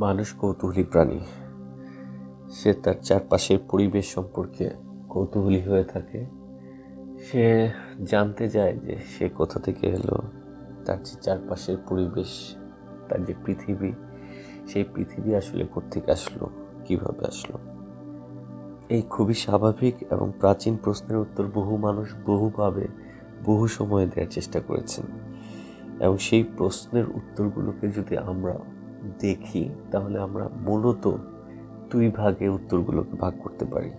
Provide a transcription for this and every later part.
মানুষ কৌতূহলী প্রাণী। সে তার চারপাশের পরিবেশ সম্পর্কে কৌতূহলী হয়ে থাকে। সে জানতে চায় যে সে কোথা থেকে এলো, তার যে চারপাশের পরিবেশ, তার যে পৃথিবী, সেই পৃথিবী আসলে কোত্থেকে আসলো, কিভাবে আসলো। এই খুবই স্বাভাবিক এবং প্রাচীন প্রশ্নের উত্তর বহু মানুষ বহুভাবে বহু সময়ে দেওয়ার চেষ্টা করেছেন। এবং সেই প্রশ্নের উত্তরগুলোকে যদি আমরা দেখি, তাহলে আমরা মূলত দুই ভাগে উত্তরগুলোকে ভাগ করতে পারি।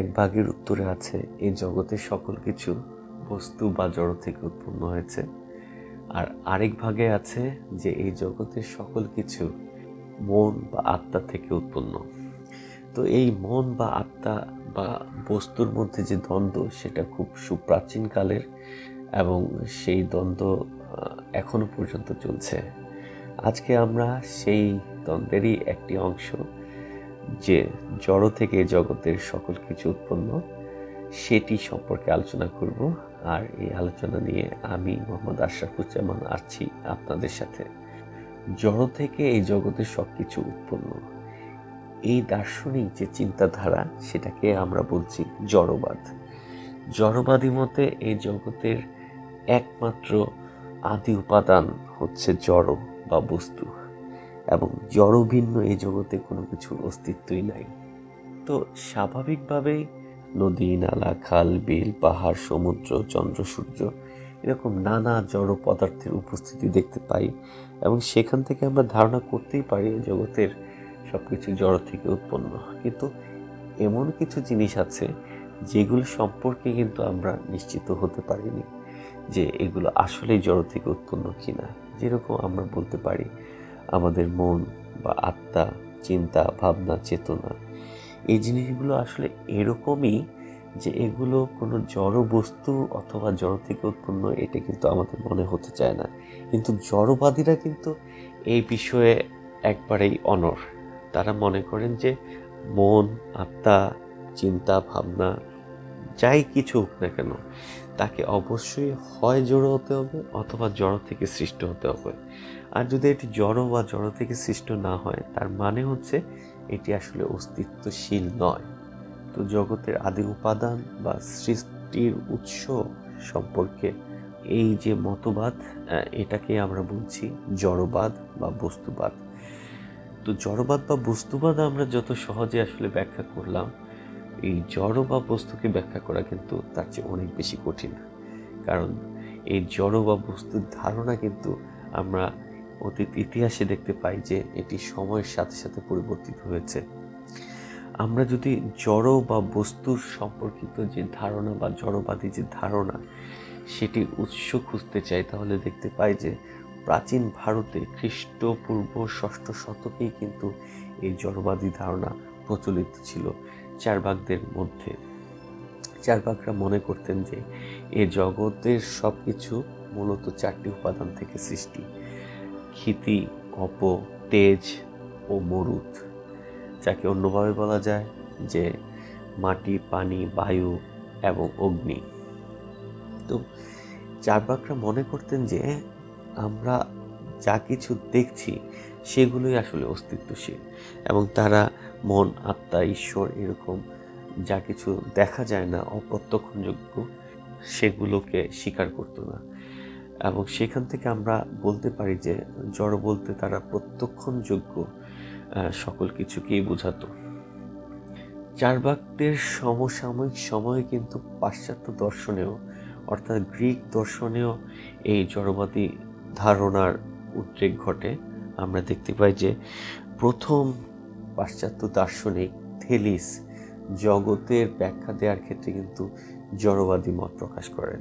এক ভাগের উত্তরে আছে এই জগতের সকল কিছু বস্তু বা জড় থেকে উৎপন্ন হয়েছে, আর আরেক ভাগে আছে যে এই জগতের সকল কিছু মন বা আত্মা থেকে উৎপন্ন। তো এই মন বা আত্মা বা বস্তুর মধ্যে যে দ্বন্দ্ব, সেটা খুব সুপ্রাচীন কালের এবং সেই দ্বন্দ্ব এখনো পর্যন্ত চলছে। আজকে আমরা সেই দ্বন্দ্বেরই একটি অংশ, যে জড় থেকে জগতের সকল কিছু উৎপন্ন, সেটি সম্পর্কে আলোচনা করব। আর এই আলোচনা নিয়ে আমি মোহাম্মদ আশরাফুজ্জামান আছি আপনাদের সাথে। জড় থেকে এই জগতের সবকিছু উৎপন্ন, এই দার্শনিক যে চিন্তাধারা, সেটাকে আমরা বলছি জড়বাদ। জড়বাদী মতে এই জগতের একমাত্র আদি উপাদান হচ্ছে জড় বা বস্তু, এবং জড় ভিন্ন এই জগতে কোনো কিছুর অস্তিত্বই নাই। তো স্বাভাবিকভাবেই নদী, নালা, খাল, বিল, পাহাড়, সমুদ্র, চন্দ্র, সূর্য, এরকম নানা জড় পদার্থের উপস্থিতি দেখতে পাই, এবং সেখান থেকে আমরা ধারণা করতেই পারি জগতের সবকিছু জড় থেকে উৎপন্ন। কিন্তু এমন কিছু জিনিস আছে যেগুলো সম্পর্কে কিন্তু আমরা নিশ্চিত হতে পারিনি যে এগুলো আসলেই জড় থেকে উৎপন্ন কিনা। যেরকম আমরা বলতে পারি আমাদের মন বা আত্মা, চিন্তা, ভাবনা, চেতনা, এই জিনিসগুলো আসলে এরকমই যে এগুলো কোনো জড় বস্তু অথবা জড় থেকে উৎপন্ন, এটা কিন্তু আমাদের মনে হতে চায় না। কিন্তু জড়বাদীরা কিন্তু এই বিষয়ে একবারেই অনড়। তারা মনে করেন যে মন, আত্মা, চিন্তা, ভাবনা, যাই কিছু হোক না কেন, তাকে অবশ্যই হয় জড় হতে হবে অথবা জড় থেকে সৃষ্ট হতে হবে। আর যদি এটি জড় বা জড় থেকে সৃষ্ট না হয়, তার মানে হচ্ছে এটি আসলে অস্তিত্বশীল নয়। তো জগতের আদি উপাদান বা সৃষ্টির উৎস সম্পর্কে এই যে মতবাদ, এটাকে আমরা বলছি জড়বাদ বা বস্তুবাদ। তো জড়বাদ বা বস্তুবাদ আমরা যত সহজে আসলে ব্যাখ্যা করলাম, এই জড় বা বস্তুকে ব্যাখ্যা করা কিন্তু তার চেয়ে অনেক বেশি কঠিন। কারণ এই জড় বা বস্তুর ধারণা কিন্তু আমরা অতীত ইতিহাসে দেখতে পাই যে এটি সময়ের সাথে সাথে পরিবর্তিত হয়েছে। আমরা যদি জড় বা বস্তুর সম্পর্কিত যে ধারণা বা জড়বাদী যে ধারণা, সেটির উৎস খুঁজতে চাই, তাহলে দেখতে পাই যে প্রাচীন ভারতে খ্রিস্টপূর্ব ৬ষ্ঠ শতকেই কিন্তু এই জড়বাদী ধারণা প্রচলিত ছিল চার্বাকদের মধ্যে। চার্বাকরা মনে করতেন যে এ জগতের সব কিছু মূলত 4টি উপাদান থেকে সৃষ্টি: ক্ষিতি, অপ, তেজ ও মরুত, যাকে অন্যভাবে বলা যায় যে মাটি, পানি, বায়ু এবং অগ্নি। তো চার্বাকরা মনে করতেন যে আমরা যা কিছু দেখছি সেগুলোই আসলে অস্তিত্বশীল, এবং তারা মন, আত্মা, ঈশ্বর, এরকম যা কিছু দেখা যায় না, অপ্রত্যক্ষযোগ্য, সেগুলোকে স্বীকার করতো না। এবং সেখান থেকে আমরা বলতে পারি যে জড় বলতে তারা প্রত্যক্ষযোগ্য সকল কিছুকেই বোঝাতো। চার্বাকদের সমসাময়িক সময়ে কিন্তু পাশ্চাত্য দর্শনেও, অর্থাৎ গ্রিক দর্শনেও এই জড়বাদী ধারণার উদ্রেক ঘটে। আমরা দেখতে পাই যে প্রথম পাশ্চাত্য দার্শনিক থেলিস জগতের ব্যাখ্যা দেওয়ার ক্ষেত্রে কিন্তু জড়বাদী মত প্রকাশ করেন।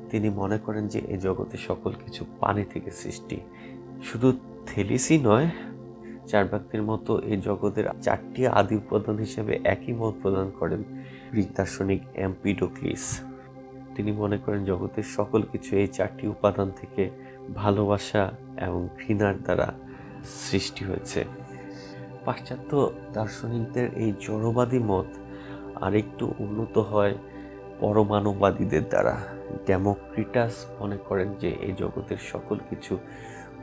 তিনি মনে করেন যে এই জগতে সকল কিছু পানি থেকে সৃষ্টি। শুধু থেলিসই নয়, চার্বাকদের মতো এই জগতের 4টি আদি উপাদান হিসেবে একই মত প্রদান করেন গ্রিক দার্শনিক এম্পিডোক্লিস। তিনি মনে করেন জগতের সকল কিছু এই 4টি উপাদান থেকে ভালোবাসা এবং ঘৃণার দ্বারা সৃষ্টি হয়েছে। পাশ্চাত্য দার্শনিকদের এই জড়বাদী মত আরেকটু উন্নত হয় পরমাণুবাদীদের দ্বারা। ডেমোক্রিটাস মনে করেন যে এই জগতের সকল কিছু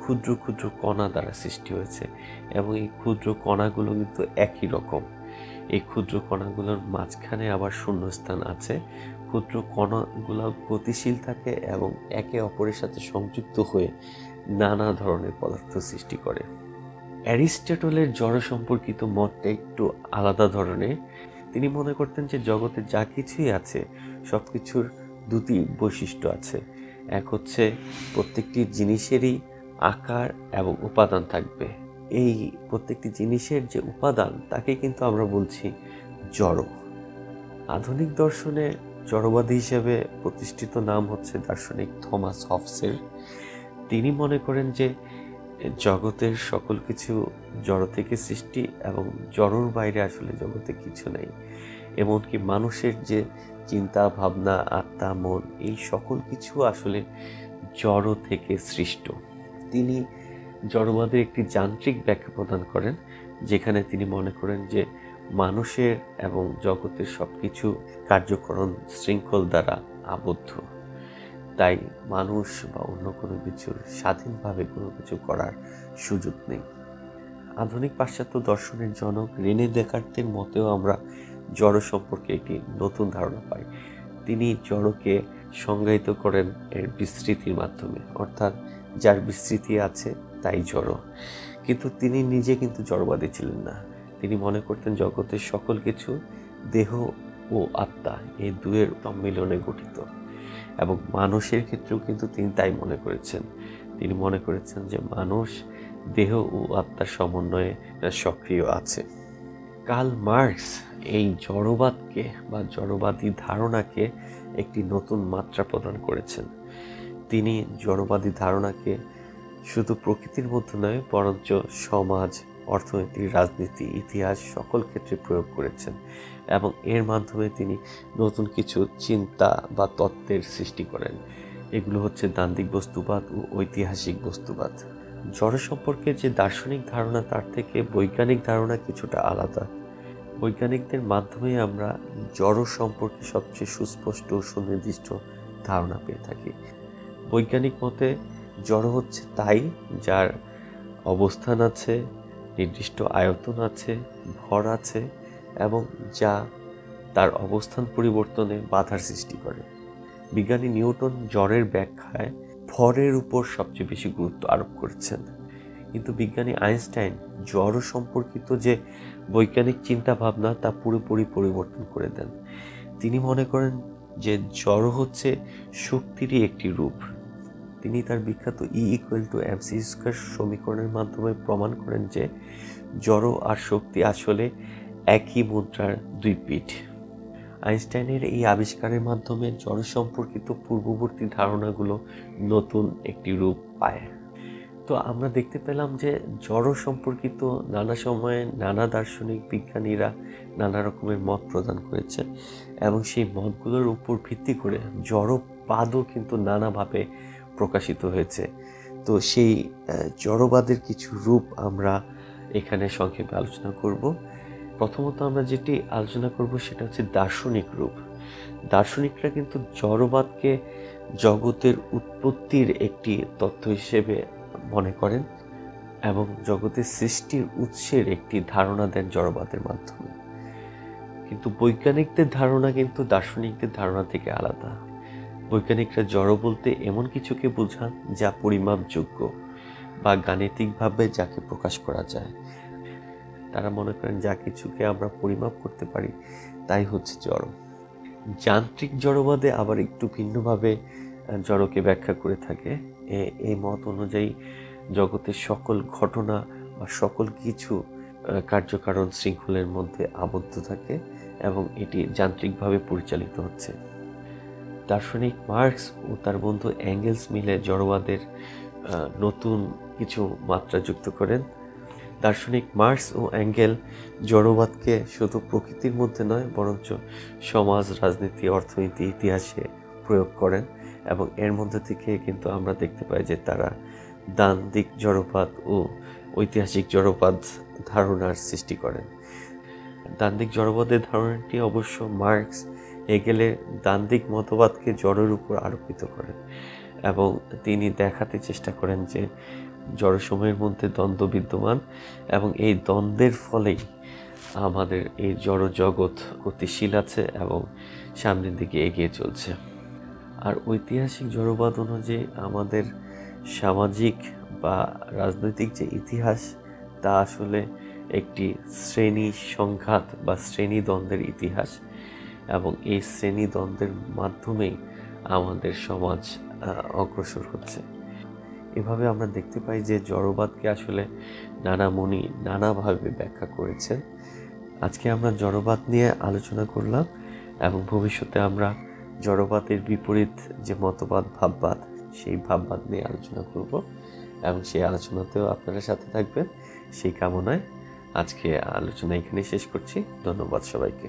ক্ষুদ্র ক্ষুদ্র কণা দ্বারা সৃষ্টি হয়েছে এবং এই ক্ষুদ্র কণাগুলো কিন্তু একই রকম। এই ক্ষুদ্র কণাগুলোর মাঝখানে আবার শূন্যস্থান আছে। ক্ষুদ্র কণাগুলো গতিশীল থাকে এবং একে অপরের সাথে সংযুক্ত হয়ে নানা ধরনের পদার্থ সৃষ্টি করে। অ্যারিস্টটলের জড় সম্পর্কিত মতটা একটু আলাদা ধরনের। তিনি মনে করতেন যে জগতে যা কিছুই আছে সব কিছুর দুটি বৈশিষ্ট্য আছে। এক হচ্ছে প্রত্যেকটি জিনিসেরই আকার এবং উপাদান থাকবে। এই প্রত্যেকটি জিনিসের যে উপাদান তাকে কিন্তু আমরা বলছি জড়। আধুনিক দর্শনে জড়বাদী হিসেবে প্রতিষ্ঠিত নাম হচ্ছে দার্শনিক থমাস হবসের। তিনি মনে করেন যে জগতের সকল কিছু জড় থেকে সৃষ্টি এবং জড়র বাইরে আসলে জগতে কিছু নেই। এমনকি মানুষের যে চিন্তা ভাবনা, আত্মা, মন, এই সকল কিছু আসলে জড় থেকে সৃষ্ট। তিনি জড়বাদের একটি যান্ত্রিক ব্যাখ্যা প্রদান করেন, যেখানে তিনি মনে করেন যে মানুষের এবং জগতের সবকিছু কার্যকরণ শৃঙ্খল দ্বারা আবদ্ধ। তাই মানুষ বা অন্য কোনো কিছুর স্বাধীনভাবে কোনো কিছু করার সুযোগ নেই। আধুনিক পাশ্চাত্য দর্শনের জনক রেনে দেকার্তের মতেও আমরা জড় সম্পর্কে একটি নতুন ধারণা পাই। তিনি জড়কে সংজ্ঞায়িত করেন এর বিস্তৃতির মাধ্যমে, অর্থাৎ যার বিস্তৃতি আছে তাই জড়। কিন্তু তিনি নিজে কিন্তু জড়বাদী ছিলেন না। তিনি মনে করতেন জগতের সকল কিছু দেহ ও আত্মা এই দুয়ের সম্মিলনে গঠিত এবং মানুষের ক্ষেত্রেও কিন্তু তিনি তাই মনে করেছেন। তিনি মনে করেছেন যে মানুষ দেহ ও আত্মার সমন্বয়ে সক্রিয় আছে। কার্ল মার্কস এই জড়বাদকে বা জড়বাদী ধারণাকে একটি নতুন মাত্রা প্রদান করেছেন। তিনি জড়বাদী ধারণাকে শুধু প্রকৃতির মধ্যে নয়, বরঞ্চ সমাজ, অর্থনীতি, রাজনীতি, ইতিহাস সকল ক্ষেত্রে প্রয়োগ করেছেন এবং এর মাধ্যমে তিনি নতুন কিছু চিন্তা বা তত্ত্বের সৃষ্টি করেন। এগুলো হচ্ছে দ্বান্দ্বিক বস্তুবাদ ও ঐতিহাসিক বস্তুবাদ। জড় সম্পর্কে যে দার্শনিক ধারণা তার থেকে বৈজ্ঞানিক ধারণা কিছুটা আলাদা। বৈজ্ঞানিকদের মাধ্যমে আমরা জড় সম্পর্কে সবচেয়ে সুস্পষ্ট ও সুনির্দিষ্ট ধারণা পেয়ে থাকি। বৈজ্ঞানিক মতে জড় হচ্ছে তাই যার অবস্থান আছে, নির্দিষ্ট আয়তন আছে, ভর আছে এবং যা তার অবস্থান পরিবর্তনে বাধার সৃষ্টি করে। বিজ্ঞানী নিউটন জড়ের ব্যাখ্যায় ভরের উপর সবচেয়ে বেশি গুরুত্ব আরোপ করেছেন। কিন্তু বিজ্ঞানী আইনস্টাইন জড় সম্পর্কিত যে বৈজ্ঞানিক চিন্তা ভাবনা তা পুরোপুরি পরিবর্তন করে দেন। তিনি মনে করেন যে জড় হচ্ছে শক্তিরই একটি রূপ। তিনি তার বিখ্যাত E=mc² সমীকরণের মাধ্যমে প্রমাণ করেন যে জড় আর শক্তি আসলে একই মুদ্রার দুই পিঠ। আইনস্টাইনের এই আবিষ্কারের মাধ্যমে জড় সম্পর্কিত পূর্ববর্তী ধারণাগুলো নতুন একটি রূপ পায়। তো আমরা দেখতে পেলাম যে জড় সম্পর্কিত নানা সময়ে নানা দার্শনিক বিজ্ঞানীরা নানা রকমের মত প্রদান করেছে এবং সেই মতগুলোর উপর ভিত্তি করে জড়বাদও কিন্তু নানাভাবে প্রকাশিত হয়েছে। তো সেই জড়বাদের কিছু রূপ আমরা এখানে সংক্ষেপে আলোচনা করব। প্রথমত আমরা যেটি আলোচনা করব সেটা হচ্ছে দার্শনিক রূপ। দার্শনিকরা কিন্তু জড়বাদকে জগতের উৎপত্তির একটি তত্ত্ব হিসেবে মনে করেন এবং জগতের সৃষ্টির উৎসের একটি ধারণা দেন জড়বাদের মাধ্যমে। কিন্তু বৈজ্ঞানিকদের ধারণা কিন্তু দার্শনিকদের ধারণা থেকে আলাদা। বৈজ্ঞানিকরা জড় বলতে এমন কিছুকে বোঝান যা পরিমাপযোগ্য বা গাণিতিকভাবে যাকে প্রকাশ করা যায়। তারা মনে করেন যা কিছুকে আমরা পরিমাপ করতে পারি তাই হচ্ছে জড়। যান্ত্রিক জড়বাদে আবার একটু ভিন্নভাবে জড়কে ব্যাখ্যা করে থাকে। এই মত অনুযায়ী জগতের সকল ঘটনা বা সকল কিছু কার্যকারণ শৃঙ্খলের মধ্যে আবদ্ধ থাকে এবং এটি যান্ত্রিকভাবে পরিচালিত হচ্ছে। দার্শনিক মার্কস ও তার বন্ধু অ্যাঙ্গেলস মিলে জড়বাদের নতুন কিছু মাত্রা যুক্ত করেন। দার্শনিক মার্কস ও অ্যাঙ্গেল জড়বাদকে শুধু প্রকৃতির মধ্যে নয়, বরঞ্চ সমাজ, রাজনীতি, অর্থনীতি, ইতিহাসে প্রয়োগ করেন এবং এর মধ্যে থেকে কিন্তু আমরা দেখতে পাই যে তারা দ্বান্দ্বিক জড়বাদ ও ঐতিহাসিক জড়বাদ ধারণার সৃষ্টি করেন। দ্বান্দ্বিক জড়বাদের ধারণাটি অবশ্য মার্কস হেগেলের দ্বান্দ্বিক মতবাদকে জড়ের উপর আরোপিত করেন এবং তিনি দেখাতে চেষ্টা করেন যে জড়সময়ের মধ্যে দ্বন্দ্ব বিদ্যমান এবং এই দ্বন্দ্বের ফলেই আমাদের এই জড় জগৎ গতিশীল আছে এবং সামনের দিকে এগিয়ে চলছে। আর ঐতিহাসিক জড়বাদ অনুযায়ী আমাদের সামাজিক বা রাজনৈতিক যে ইতিহাস তা আসলে একটি শ্রেণী সংঘাত বা শ্রেণীদ্বন্দ্বের ইতিহাস, এবং এই শ্রেণীদ্বন্দ্বের মাধ্যমেই আমাদের সমাজ অগ্রসর হচ্ছে। এভাবে আমরা দেখতে পাই যে জড়বাদকে আসলে নানা মুনি নানাভাবে ব্যাখ্যা করেছেন। আজকে আমরা জড়বাদ নিয়ে আলোচনা করলাম এবং ভবিষ্যতে আমরা জড়বাদের বিপরীত যে মতবাদ ভাববাদ, সেই ভাববাদ নিয়ে আলোচনা করব এবং সেই আলোচনাতেও আপনারা সাথে থাকবেন সেই কামনায় আজকে আলোচনা এখানে শেষ করছি। ধন্যবাদ সবাইকে।